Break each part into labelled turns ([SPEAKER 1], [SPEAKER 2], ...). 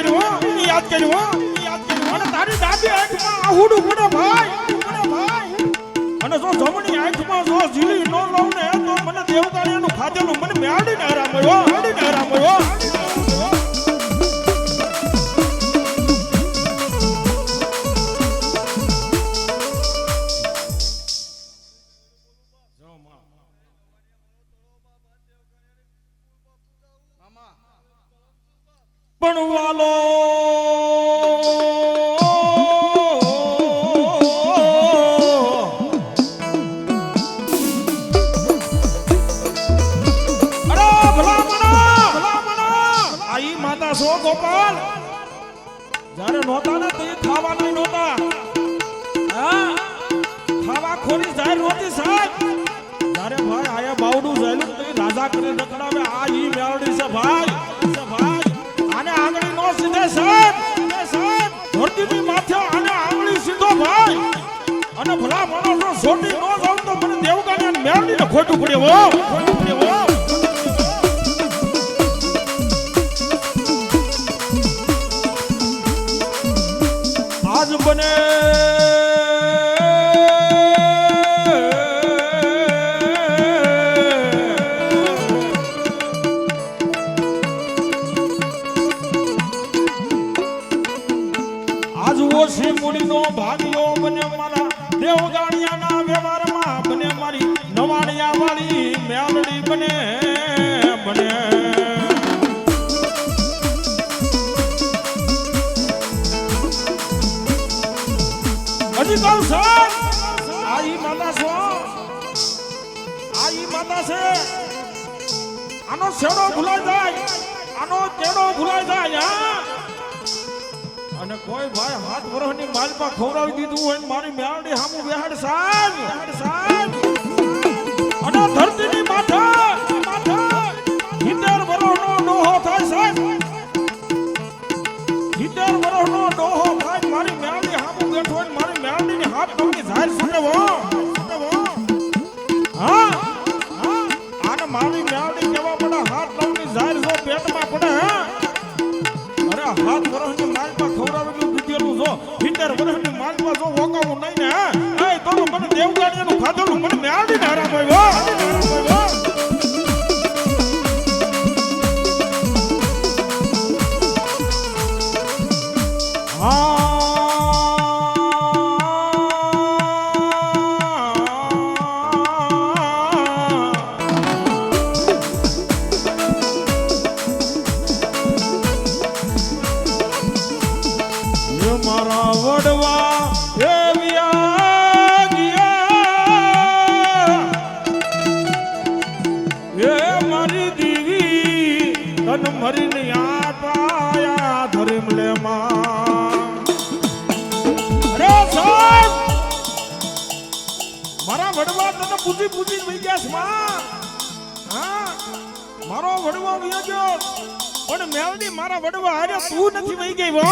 [SPEAKER 1] કર્યું અને તારી દાદી આંખમાં આહુડું પડે ભાઈ અને જો જમણી આંખમાં જો ઝીલી ન લઉં ને તો મને દેવકાળીનું ખાધેલું મને મેળીને આરામ મળ્યો પણ વાલો સો ગોપાલ જારે નહોતા ને તો એ ખાવા નહીં નહોતા ખાવા ખોરી જાહેર નહોતી સાહેબ જારે ભાઈ આયા બાવડું જાયેલું તો એ રાજા કરી રખડાવે આ ઈ મેળડી છે ભાઈ આને આંગળી નો સીધે સાહેબ ધરતીની માથે આને આંગળી સીધો ભાઈ અને ભલા માણસો છોટી નો જાવ તો મને દેવગાને મેળડીને ખોટું પડે હો આજ બને આજ ઓછી મૂડીનો ભાગ્યો બને મારા દેવગાણિયાના વ્યવહારમાં બને મારી નવાણિયા વાળી મેલડી બને હજી કહું સાહેબ આઈ માતા છે આનો છેડો ભૂલાઈ જાય અને કોઈ ભાઈ હાથ વરહની માલમાં ખવડાવી દીધું હોય મારી મેળડી હામું બેહાડ સાહેબ અને ધરતીની માથે 70 વર્ષનો ડોહો થાય સાહેબ 70 વર્ષનો ડોહો થાય મારી મેળડી હામું બેઠો હોય મારી મેળડીની હાથ પગની ઝાર સુનેવો આને મારી મેળડી કેવા પડે હાથ પગની ઝાર જો પેટમાં પડે અરે હાથ વરહની માલમાં ખવડાવેલું દીધેલું જો 70 વર્ષની માલમાં જો વોકાવું નહીં ને એ તો મને દેવગાણીનું ખાધેલું મને મેળડીને આરામ આવ્યો મારા વડવા એવિયા ગયા એ મારી દીવી તન મરીને આપાયા ધરીમ લે માં અરે સાહેબ મારા વડવા તને પૂજી વઈ ગયા માં મારો વડવા વઈ ગયો પણ મેલડી મારા વડવા અરે તું નથી વઈ ગઈ વો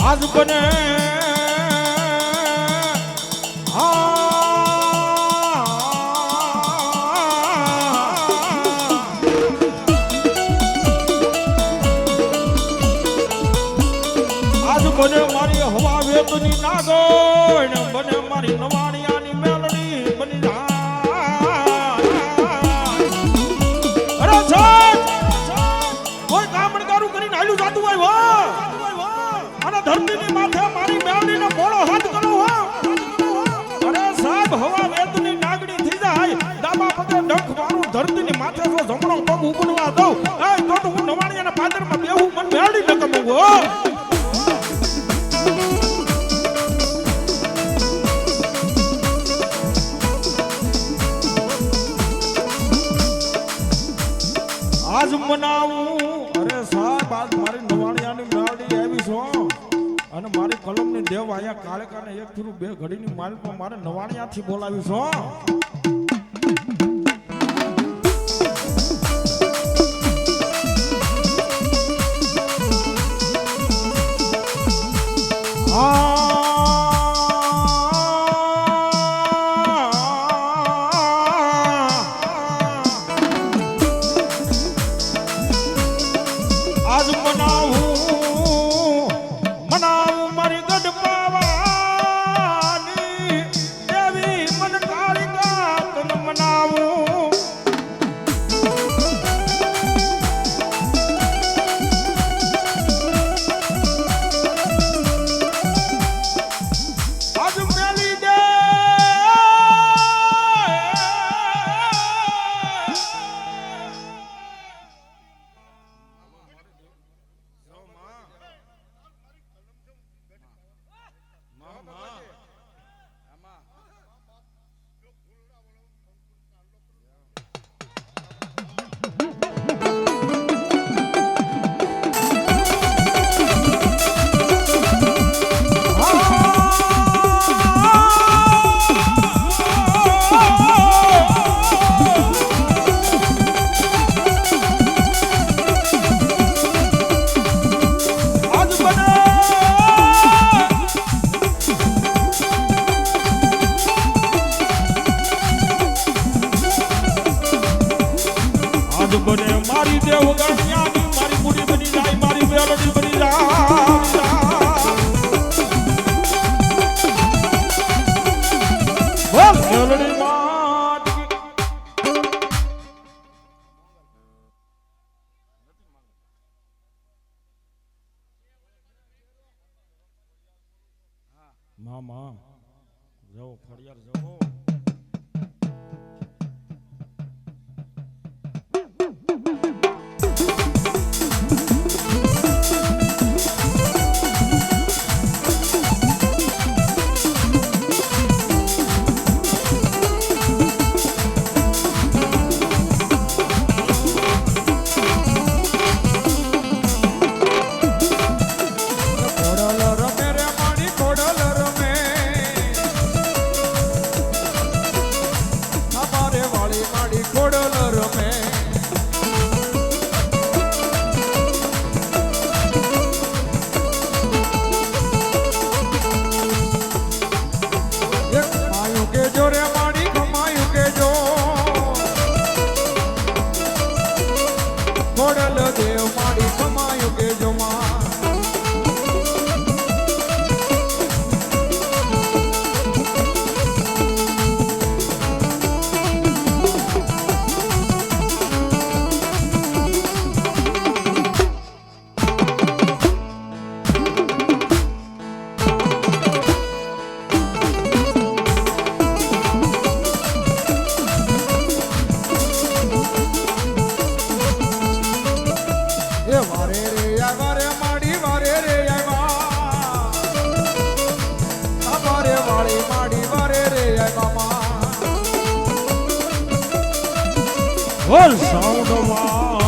[SPEAKER 1] આજ બને બને મારી હવા વેતની નાગોણ બને મારી નવાણિયાની મેલડી બની અરે સાહેબ કોઈ કામ કારું કરીને હાલ્યું જાતું હોય અને ધરતીની માથે મારી મેલડીને બોળો હાથ કરો અરે સાહેબ હવા વેતની નાગડી થઈ જાય ડાબા પગે ડંખ મારું ધરતીની માથે જો જમણો પગ ઉગડવા દઉં તો હું નવાણિયાના પાદરમાં બેહું મને મેલડી ન કમાવું આજ મનાવું અરે સાહેબ આજ મારી નવાણિયાની મેળડી આવી છો અને મારી કલમની દેવ આયા કાળકાને એક થરું બે ઘડીની માલમાં મારે નવાણિયાથી બોલાવી છો બને મારી દેવ ગણ્યાની મારી કુડી બની જાય મારી મેલડી બની જાય બોલ મેલડી માત મામા જાઓ ફળિયાર જાઓ Well, sound of